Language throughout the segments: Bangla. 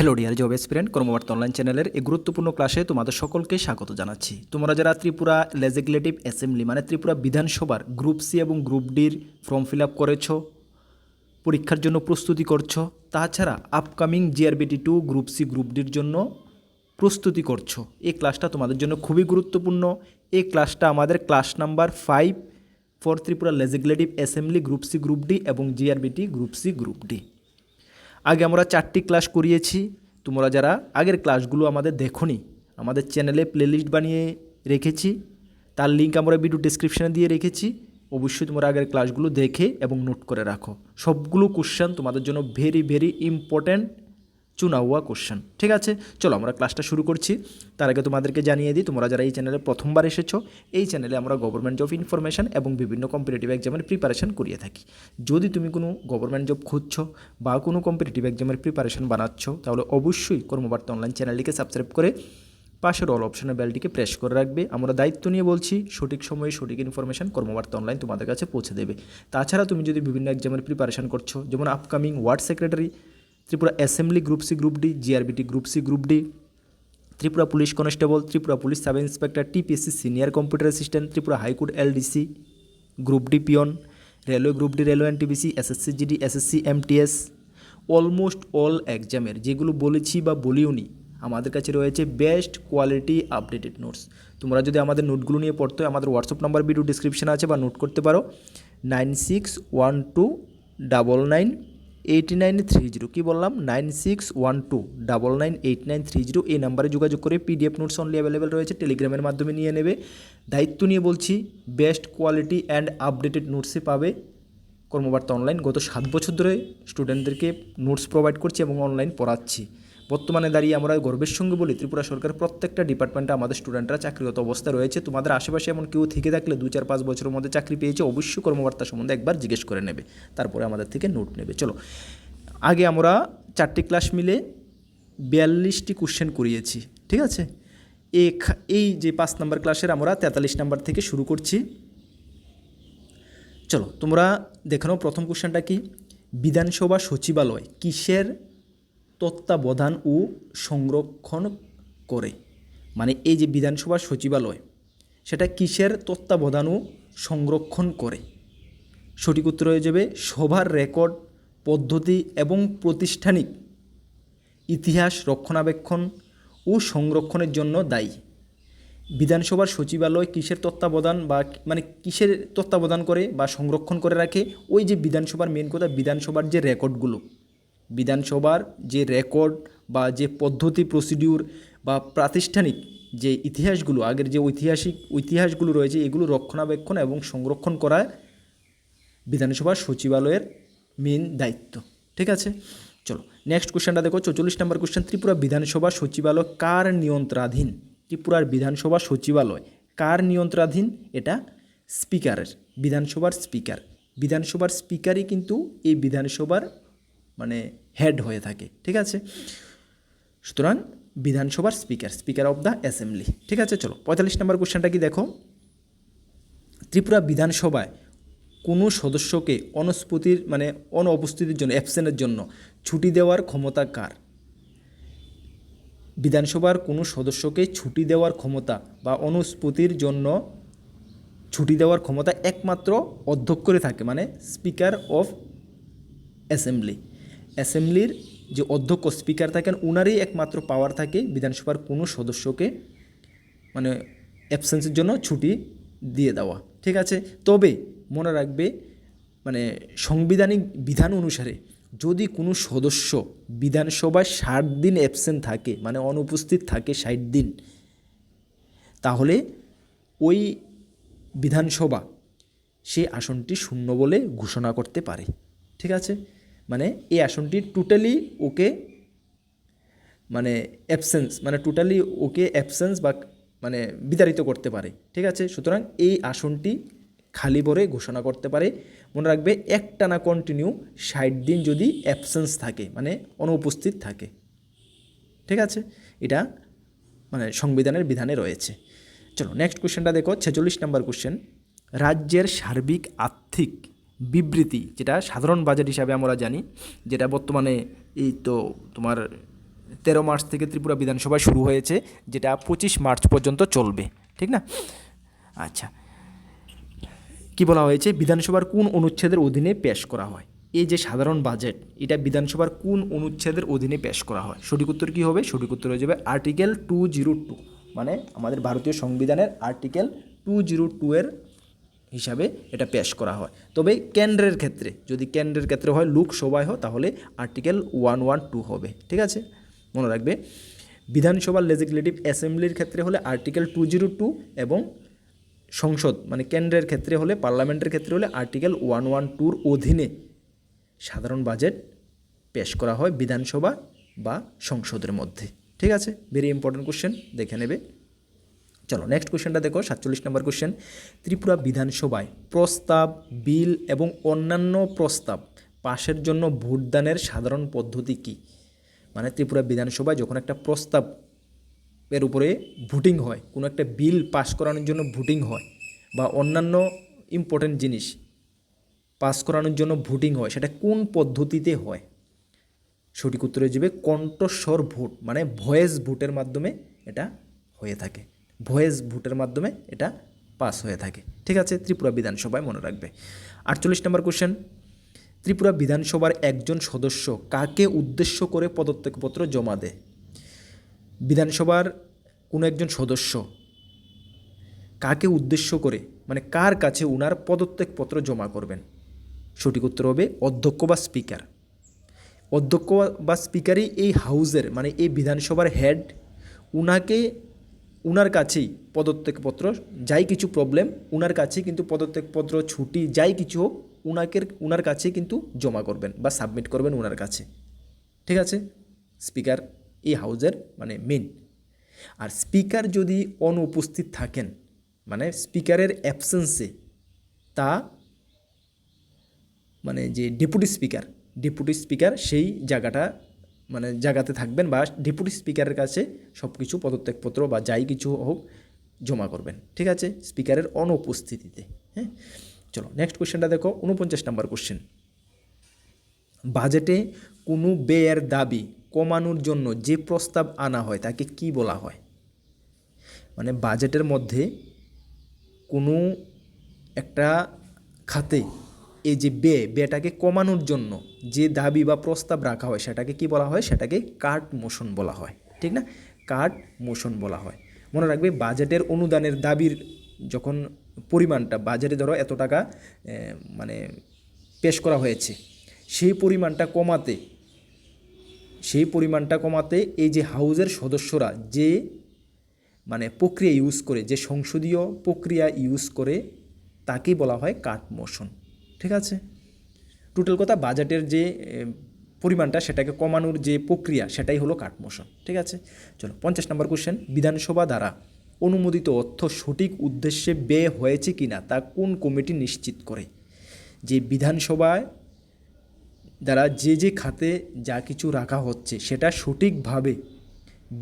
হ্যালো ডিয়ার জব এক্সপিরিয়েন্ট কর্মবার্তা অনলাইন চ্যানেলের এই গুরুত্বপূর্ণ ক্লাসে তোমাদের সকলকে স্বাগত জানাচ্ছি। তোমরা যারা ত্রিপুরা লেজিসলেটিভ অ্যাসেম্বলি মানে ত্রিপুরা বিধানসভার গ্রুপ সি এবং গ্রুপ ডির ফর্ম ফিল আপ করেছ, পরীক্ষার জন্য প্রস্তুতি করছো, তাছাড়া upcoming GRBT 2 group C group ডির জন্য প্রস্তুতি করছো, এই ক্লাসটা তোমাদের জন্য খুবই গুরুত্বপূর্ণ। এই ক্লাসটা আমাদের class number 5 for Tripura legislative assembly group C group D এবং GRBT group C group D. আগে আমরা 4টি ক্লাস করিয়েছি। তোমরা যারা আগের ক্লাসগুলো আমাদের দেখোনি, আমাদের চ্যানেলে প্লেলিস্ট বানিয়ে রেখেছি, তার লিঙ্ক আমরা ভিডিও ডেসক্রিপশানে দিয়ে রেখেছি। অবশ্যই তোমরা আগের ক্লাসগুলো দেখে এবং নোট করে রাখো। সবগুলো কোশ্চেন তোমাদের জন্য ভেরি ভেরি ইম্পর্ট্যান্ট চুনা হুয়া কোশ্চেন। ঠিক আছে, চলো আমরা ক্লাসটা শুরু করছি। তার আগে তোমাদেরকে জানিয়ে দিই, তোমরা যারা এই চ্যানেলে প্রথমবার এসেছো, এই চ্যানেলে আমরা গভর্নমেন্ট জব ইনফরমেশান এবং বিভিন্ন কম্পিটিটিভ এক্সামের প্রিপারেশন করিয়ে থাকি। যদি তুমি কোনো গভর্নমেন্ট জব খুঁজছো বা কোনো কম্পিটিটিভ এক্সামের প্রিপারেশন বানাচ্ছ, তাহলে অবশ্যই কর্মবার্তা অনলাইন চ্যানেলটিকে সাবস্ক্রাইব করে পাশের অল অপশনের বেলটিকে প্রেস করে রাখবে। আমরা দায়িত্ব নিয়ে বলছি, সঠিক সময়ে সঠিক ইনফরমেশান কর্মবার্তা অনলাইন তোমাদের কাছে পৌঁছে দেবে। তাছাড়া তুমি যদি বিভিন্ন এক্সামের প্রিপারেশন করছো, যেমন upcoming ward secretary, Tripura assembly group C group D, GRBT group C group D, Tripura police constable, Tripura police sub inspector, TPSC senior computer assistant, Tripura high court LDC, group D peon, railway group D, railway NTPC, SSC GD, SSC MTS, almost all এক্সামের যেগুলো বলেছি বা বলিওনি, আমাদের কাছে রয়েছে বেস্ট কোয়ালিটি আপডেটেড নোটস। তোমরা যদি আমাদের নোটগুলো নিয়ে পড়তে হয়, আমাদের হোয়াটসঅ্যাপ নাম্বার ভিডিও ডিসক্রিপশানে আছে, বা নোট করতে পারো 9612998930। কী বললাম? 9612998930। এই নাম্বারে যোগাযোগ করে পিডিএফ নোটস অনলি অ্যাভেলেবেল রয়েছে, টেলিগ্রামের মাধ্যমে নিয়ে নেবে। দায়িত্ব নিয়ে বলছি, বেস্ট কোয়ালিটি অ্যান্ড আপডেটেড নোটসে পাবে কর্মবার্তা অনলাইন। গত 7 বছর ধরে স্টুডেন্টদেরকে নোটস প্রোভাইড করছি এবং অনলাইন পড়াচ্ছি। বর্তমানে দাঁড়িয়ে আমরা গর্বের সঙ্গে বলি, ত্রিপুরা সরকার প্রত্যেকটা ডিপার্টমেন্টে আমাদের স্টুডেন্টরা চাকরিগত অবস্থা রয়েছে। তোমাদের আশেপাশে এমন কেউ থেকে থাকলে 2-4-5 বছরের মধ্যে চাকরি পেয়েছে, অবশ্যই কর্মবার্তা সম্বন্ধে একবার জিজ্ঞেস করে নেবে, তারপরে আমাদের থেকে নোট নেবে। চলো, আগে আমরা 4টি ক্লাস মিলে 42টি কোশ্চেন করিয়েছি। ঠিক আছে, এই যে 5 নম্বর ক্লাসের আমরা 43 নম্বর থেকে শুরু করছি। চলো তোমরা দেখো, প্রথম কোশ্চেনটা কি? বিধানসভা সচিবালয় কিসের তত্ত্বাবধান ও সংরক্ষণ করে? মানে এই যে বিধানসভা সচিবালয়, সেটা কিসের তত্ত্বাবধান ও সংরক্ষণ করে? সঠিক উত্তর হয়ে যাবে সভার রেকর্ড, পদ্ধতি এবং প্রাতিষ্ঠানিক ইতিহাস রক্ষণাবেক্ষণ ও সংরক্ষণের জন্য দায়ী। বিধানসভার সচিবালয় কিসের তত্ত্বাবধান বা মানে কিসের তত্ত্বাবধান করে বা সংরক্ষণ করে রাখে? ওই যে বিধানসভার মেন কথা, বিধানসভার যে রেকর্ডগুলো, বিধানসভার যে রেকর্ড বা যে পদ্ধতি প্রসিডিউর বা প্রাতিষ্ঠানিক যে ইতিহাসগুলো, আগের যে ইতিহাসগুলো রয়েছে, এগুলো রক্ষণাবেক্ষণ এবং সংরক্ষণ করা বিধানসভার সচিবালয়ের মেন দায়িত্ব। ঠিক আছে, চলো নেক্সট কোশ্চেনটা দেখো, 44 নম্বর কোশ্চেন। ত্রিপুরা বিধানসভা সচিবালয় কার নিয়ন্ত্রণাধীন? ত্রিপুরার বিধানসভা সচিবালয় কার নিয়ন্ত্রণাধীন? এটা স্পিকারের, বিধানসভার স্পিকার। বিধানসভার স্পিকারই কিন্তু এই বিধানসভার মানে হেড হয়ে থাকে। ঠিক আছে, সুতরাং বিধানসভার স্পিকার অফ দ্য অ্যাসেম্বলি। ঠিক আছে, চলো 45 নম্বর কোশ্চেনটা কি দেখো, ত্রিপুরা বিধানসভায় কোনো সদস্যকে অনুপস্থিতির জন্য, অ্যাবসেন্টের জন্য ছুটি দেওয়ার ক্ষমতা কার? বিধানসভার কোনো সদস্যকে ছুটি দেওয়ার ক্ষমতা বা অনুপস্থিতির জন্য ছুটি দেওয়ার ক্ষমতা একমাত্র অধ্যক্ষের থাকে, মানে স্পিকার অফ অ্যাসেম্বলি। অ্যাসেম্বলির যে অধ্যক্ষ স্পিকার থাকেন, ওনারই একমাত্র পাওয়ার থাকে বিধানসভার কোনো সদস্যকে মানে অ্যাবসেন্সের জন্য ছুটি দিয়ে দেওয়া। ঠিক আছে, তবে মনে রাখবে, মানে সাংবিধানিক বিধান অনুসারে যদি কোনো সদস্য বিধানসভায় 60 দিন অ্যাবসেন্ট থাকে, মানে অনুপস্থিত থাকে 60 দিন, তাহলে ওই বিধানসভা সেই আসনটি শূন্য বলে ঘোষণা করতে পারে। ঠিক আছে, মানে এই আসনটি টোটালি ওকে মানে অ্যাবসেন্স বা মানে বিতাড়িত করতে পারে। ঠিক আছে, সুতরাং এই আসনটি খালি ভরে ঘোষণা করতে পারে। মনে রাখবে, একটানা কন্টিনিউ 60 দিন যদি অ্যাবসেন্স থাকে, মানে অনুপস্থিত থাকে। ঠিক আছে, এটা মানে সংবিধানের বিধানে রয়েছে। চলো নেক্সট কোশ্চেনটা দেখো, 46 নম্বর কোশ্চেন। রাজ্যের সার্বিক আর্থিক বিবৃতি, যেটা সাধারণ বাজেট হিসাবে আমরা জানি, যেটা বর্তমানে এই তো তোমার 13 মার্চ থেকে ত্রিপুরা বিধানসভা শুরু হয়েছে, যেটা 25 মার্চ পর্যন্ত চলবে, ঠিক না? আচ্ছা, কি বলা হয়েছে, বিধানসভার কোন অনুচ্ছেদের অধীনে পেশ করা হয়? এই যে সাধারণ বাজেট, এটা বিধানসভার কোন অনুচ্ছেদের অধীনে পেশ করা হয়? সঠিক উত্তর কী হবে? সঠিক উত্তর হয়ে যাবে আর্টিকেল 202, মানে আমাদের ভারতীয় সংবিধানের আর্টিকেল 202 এর হিসাবে এটা পেশ করা হয়। তবে কেন্দ্রের ক্ষেত্রে, যদি কেন্দ্রের ক্ষেত্রে হয়, লোকসভায় হয়, তাহলে আর্টিকেল 112 হবে, ঠিক আছে? মনে রাখবে, বিধানসভার লেজিসলেটিভ অ্যাসেম্বলির ক্ষেত্রে হলে আর্টিকেল 202 এবং সংসদ মানে কেন্দ্রের ক্ষেত্রে হলে, পার্লামেন্টের ক্ষেত্রে হলে আর্টিকেল 112 অধীনে সাধারণ বাজেট পেশ করা হয় বিধানসভা বা সংসদের মধ্যে, ঠিক আছে? ভেরি ইম্পর্টেন্ট কোশ্চেন, দেখে নেবে। চলো নেক্সট কোশ্চেনটা দেখো, 47 নম্বর কোশ্চেন। ত্রিপুরা বিধানসভায় প্রস্তাব, বিল এবং অন্যান্য প্রস্তাব পাশের জন্য ভোটদানের সাধারণ পদ্ধতি কী? মানে ত্রিপুরা বিধানসভায় যখন একটা প্রস্তাব এর উপরে ভোটিং হয়, কোনো একটা বিল পাস করানোর জন্য ভোটিং হয়, বা অন্যান্য ইম্পর্টেন্ট জিনিস পাস করানোর জন্য ভোটিং হয়, সেটা কোন পদ্ধতিতে হয়? সঠিক উত্তর হয়ে যাবে কণ্ঠস্বর ভোট, মানে ভয়েস ভোটের মাধ্যমে এটা হয়ে থাকে, ভয়েস ভোটের মাধ্যমে এটা পাস হয়ে থাকে, ঠিক আছে? ত্রিপুরা বিধানসভায়, মনে রাখবে। 48 নম্বর কোশ্চেন। ত্রিপুরা বিধানসভার একজন সদস্য কাকে উদ্দেশ্য করে পদত্যাগপত্র জমা দেয়? বিধানসভার কোনো একজন সদস্য কাকে উদ্দেশ্য করে, মানে কার কাছে উনার পদত্যাগপত্র জমা করবেন? সঠিক উত্তর হবে অধ্যক্ষ বা স্পিকার। অধ্যক্ষ বা স্পিকারই এই হাউজের, মানে এই বিধানসভার হেড, উনার কাছেই পদত্যাগপত্র, যাই কিছু প্রবলেম উনার কাছেই কিন্তু পদত্যাগপত্র, ছুটি, যাই কিছু হোক, উনার কাছেই কিন্তু জমা করবেন বা সাবমিট করবেন উনার কাছে, ঠিক আছে? স্পিকার এই হাউজের মানে মেন। আর স্পিকার যদি অনুপস্থিত থাকেন, মানে স্পিকারের অ্যাবসেন্সে, তা মানে যে ডেপুটি স্পিকার সেই জায়গাতে থাকবেন, বা ডেপুটি স্পিকারের কাছে সব কিছু পদত্যাগপত্র বা যাই কিছু হোক জমা করবেন, ঠিক আছে? স্পিকারের অনুপস্থিতিতে। হ্যাঁ, চলো নেক্সট কোশ্চেনটা দেখো, 49 নম্বর কোশ্চেন। বাজেটে কোনো ব্যয়ের দাবি কমানোর জন্য যে প্রস্তাব আনা হয় তাকে কি বলা হয়? মানে বাজেটের মধ্যে কোনো একটা খাতে এই যে ব্যয়টাকে কমানোর জন্য যে দাবি বা প্রস্তাব রাখা হয়, সেটাকে কি বলা হয়? সেটাকে কাট মোশন বলা হয়, ঠিক না? কাট মোশন বলা হয়। মনে রাখবে, বাজেটের অনুদানের দাবির যখন পরিমাণটা, বাজেটে ধরো এত টাকা মানে পেশ করা হয়েছে, সেই পরিমাণটা কমাতে এই যে হাউজের সদস্যরা যে মানে প্রক্রিয়া ইউজ করে, যে সংসদীয় প্রক্রিয়া ইউজ করে, তাকেই বলা হয় কাট মোশন, ঠিক আছে? টোটাল কথা, বাজেটের যে পরিমাণটা সেটাকে কমানোর যে প্রক্রিয়া, সেটাই হলো কাট মোশন, ঠিক আছে? চলো 50 নম্বর কোশ্চেন। বিধানসভা দ্বারা অনুমোদিত অর্থ সঠিক উদ্দেশ্যে ব্যয় হয়েছে কিনা তা কোন কমিটি নিশ্চিত করে? যে বিধানসভায় দ্বারা যে খাতে যা কিছু রাখা হচ্ছে, সেটা সঠিকভাবে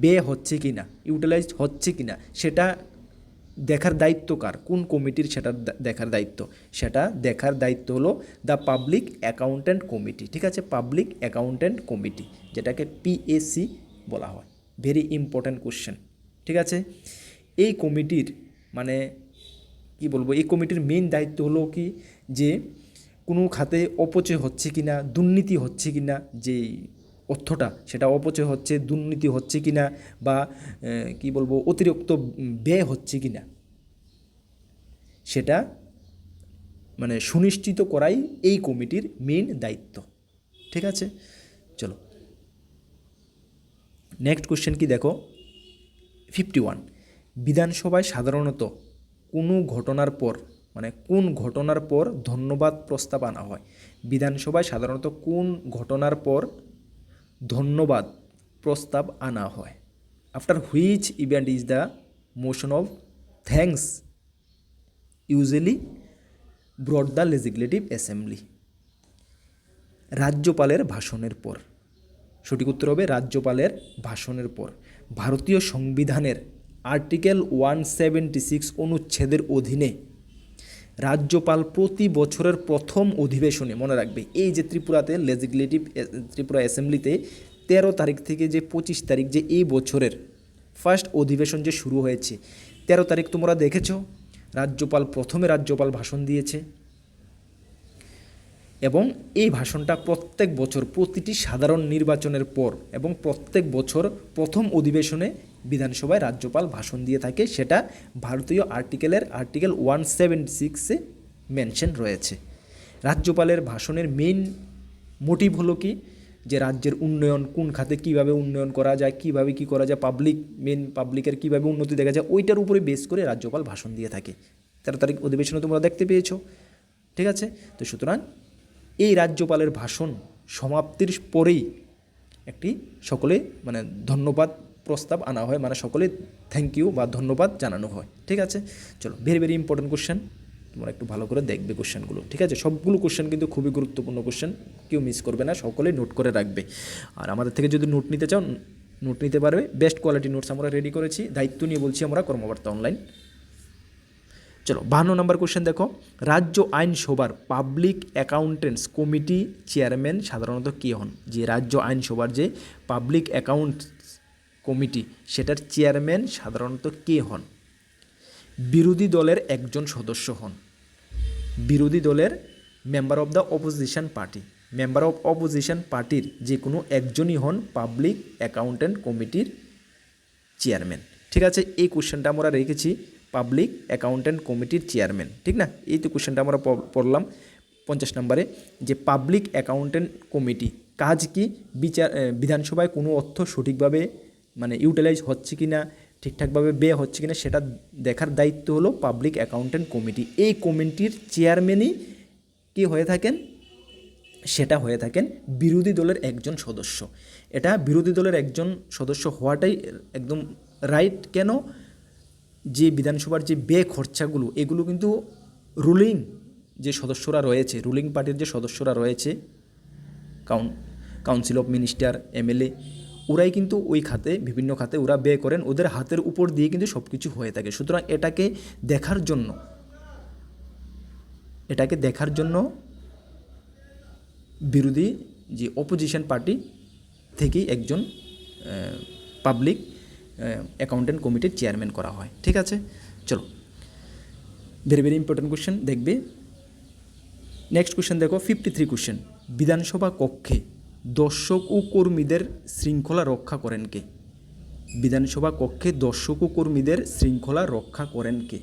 ব্যয় হচ্ছে কিনা, ইউটিলাইজড হচ্ছে কিনা, সেটা দেখার দায়িত্ব কার? কোন কমিটির সেটা দেখার দায়িত্ব? সেটা দেখার দায়িত্ব হলো দ্য পাবলিক অ্যাকাউন্ট্যান্ট কমিটি, ঠিক আছে? পাবলিক অ্যাকাউন্ট্যান্ট কমিটি, যেটাকে পিএসি বলা হয়। ভেরি ইম্পর্ট্যান্ট কোশ্চেন, ঠিক আছে? এই কমিটির মানে কি বলবো, এই কমিটির মেইন দায়িত্ব হলো কি, যে কোনো খাতে অপচয় হচ্ছে কিনা, দুর্নীতি হচ্ছে কিনা, যে অর্থটা সেটা অপচয় হচ্ছে, দুর্নীতি হচ্ছে কিনা, বা কি বলবো অতিরিক্ত ব্যয় হচ্ছে কিনা, সেটা মানে সুনিশ্চিত করাই এই কমিটির মেইন দায়িত্ব, ঠিক আছে? চলো নেক্সট কোশ্চেন কি দেখো, 51। বিধানসভায় সাধারণত কোনো ঘটনার পর, মানে কোন ঘটনার পর ধন্যবাদ প্রস্তাব আনা হয়? বিধানসভায় সাধারণত কোন ঘটনার পর ধন্যবাদ প্রস্তাব আনা হয়? After which event is the motion of thanks usually brought the legislative assembly? রাজ্যপালের ভাষণের পর। সঠিক উত্তর হবে রাজ্যপালের ভাষণের পর। ভারতীয় সংবিধানের আর্টিকেল 176 অনুচ্ছেদের অধীনে রাজ্যপাল প্রতি বছরের প্রথম অধিবেশনে, মনে রাখবে, এই যে ত্রিপুরা অ্যাসেম্বলিতে 13 তারিখ থেকে যে 25 তারিখ যে এই বছরের ফার্স্ট অধিবেশন যে শুরু হয়েছে, 13 তারিখ তোমরা দেখেছো প্রথমে রাজ্যপাল ভাষণ দিয়েছে এবং এই ভাষণটা প্রত্যেক বছর প্রতিটি সাধারণ নির্বাচনের পর এবং প্রত্যেক বছর প্রথম অধিবেশনে বিধানসভায় রাজ্যপাল ভাষণ দিয়ে থাকে। সেটা ভারতীয় আর্টিকেল 176-এ মেনশন রয়েছে। রাজ্যপালের ভাষণের মেইন মোটিভ হলো কি, যে রাজ্যের উন্নয়ন কোন খাতে কীভাবে উন্নয়ন করা যায়, কীভাবে কী করা যায়, পাবলিকের কীভাবে উন্নতি দেখা যায়, ওইটার উপরে বেস করে রাজ্যপাল ভাষণ দিয়ে থাকে। 13 তারিখ অধিবেশনে তোমরা দেখতে পেয়েছো, ঠিক আছে। তো সুতরাং এই রাজ্যপালের ভাষণ সমাপ্তির পরেই একটি সকলে মানে ধন্যবাদ প্রস্তাব আনা হয়, মানে সকলে থ্যাংক ইউ বা ধন্যবাদ জানানো হয়, ঠিক আছে। চলো, ভেরি ভেরি ইম্পর্টেন্ট কোশ্চেন, তোমরা একটু ভালো করে দেখবে কোশ্চেনগুলো, ঠিক আছে। সবগুলো কোশ্চেন কিন্তু খুবই গুরুত্বপূর্ণ কোশ্চেন, কেউ মিস করবে না, সকলে নোট করে রাখবে। আর আমাদের থেকে যদি নোট নিতে চাও, নোট নিতে পারবে। বেস্ট কোয়ালিটি নোটস আমরা রেডি করেছি, দায়িত্ব নিয়ে বলছি আমরা, কর্মবার্তা অনলাইন। চলো 52 নম্বর কোশ্চেন দেখো, রাজ্য আইনসভার পাবলিক অ্যাকাউন্টেন্টস কমিটি চেয়ারম্যান সাধারণত কে হন? যে রাজ্য আইনসভার যে পাবলিক অ্যাকাউন্টস কমিটি, সেটার চেয়ারম্যান সাধারণত কে হন? বিরোধী দলের একজন সদস্য হন। বিরোধী দলের member of the opposition party, member of opposition পার্টির যে কোনো একজনই হন পাবলিক অ্যাকাউন্টেন্ট কমিটির চেয়ারম্যান, ঠিক আছে। এই কোশ্চেনটা আমরা রেখেছি, পাবলিক অ্যাকাউন্টেন্ট কমিটির চেয়ারম্যান, ঠিক না। এই তো কোশ্চেনটা আমরা পড়লাম 50 নম্বরে, যে পাবলিক অ্যাকাউন্টেন্ট কমিটি কাজ কি? বিধানসভায় কোনো অর্থ সঠিকভাবে মানে ইউটিলাইজ হচ্ছে কি না, ঠিকঠাকভাবে ব্যয় হচ্ছে কি না, সেটা দেখার দায়িত্ব হলো পাবলিক অ্যাকাউন্টেন্ট কমিটি। এই কমিটির চেয়ারম্যানই কি হয়ে থাকেন? সেটা হয়ে থাকেন বিরোধী দলের একজন সদস্য। এটা বিরোধী দলের একজন সদস্য হওয়াটাই একদম রাইট। কেন? যে বিধানসভার যে ব্যয় খরচাগুলো, এগুলো কিন্তু রুলিং যে সদস্যরা রয়েছে, রুলিং পার্টির যে সদস্যরা রয়েছে, কাউন্সিল অফ মিনিস্টার, এমএলএ, ওরাই কিন্তু ওই খাতে, বিভিন্ন খাতে ওরা ব্যয় করেন, ওদের হাতের উপর দিয়ে কিন্তু সব কিছু হয়ে থাকে। সুতরাং এটাকে দেখার জন্য বিরোধী যে অপোজিশন পার্টি থেকেই একজন পাবলিক অ্যাকাউন্টেন্ট কমিটির চেয়ারম্যান করা হয়, ঠিক আছে। চলো, ভেরি ভেরি ইম্পর্টেন্ট কোশ্চেন দেখবে। নেক্সট কোশ্চেন দেখো, 53 কোশ্চেন, বিধানসভা কক্ষে দর্শক ও কর্মীদের শৃঙ্খলা রক্ষা করেন কে? বিধানসভা কক্ষে দর্শক ও কর্মীদের শৃঙ্খলা রক্ষা করেন কে?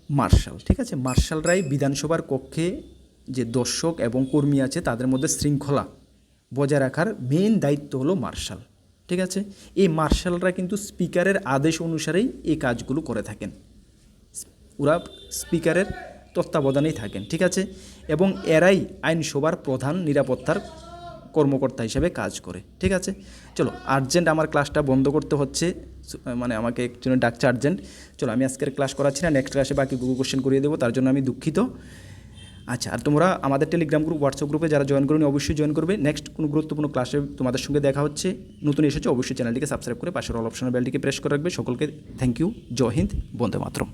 মার্শাল, ঠিক আছে। মার্শালরাই বিধানসভার কক্ষে যে দর্শক এবং কর্মী আছে তাদের মধ্যে শৃঙ্খলা বজায় রাখার মেইন দায়িত্ব হলো মার্শাল, ঠিক আছে। এই মার্শালরা কিন্তু স্পিকারের আদেশ অনুসারেই এই কাজগুলো করে থাকেন, ওরা স্পিকারের তত্ত্বাবধানেই থাকেন, ঠিক আছে। এবং এরাই আইনসভার প্রধান নিরাপত্তার কর্মকর্তা হিসেবে কাজ করে, ঠিক আছে। চলো, আর্জেন্ট আমার ক্লাসটা বন্ধ করতে হচ্ছে, মানে আমাকে একজনে ডাকছে আর্জেন্ট। চলো, আমি আজকের ক্লাস করাচ্ছি না, নেক্সট ক্লাসে বাকি গুগল কোশ্চেন করিয়ে দেবো, তার জন্য আমি দুঃখিত। আচ্ছা, আর তোমরা আমাদের টেলিগ্রাম গ্রুপ, হোয়াটসঅ্যাপ গ্রুপে যারা জয়েন করবে অবশ্যই জয়েন করবে। নেক্সট কোনো গুরুত্বপূর্ণ ক্লাসে তোমাদের সঙ্গে দেখা হচ্ছে। নতুন এসেছে অবশ্যই চ্যানেলটিকে সাবস্ক্রাইব করে পাশের অল অপশনের বেলটিকে প্রেস করে রাখবে। সকলকে থ্যাংক ইউ, জয় হিন্দ, বন্দে মাতরম।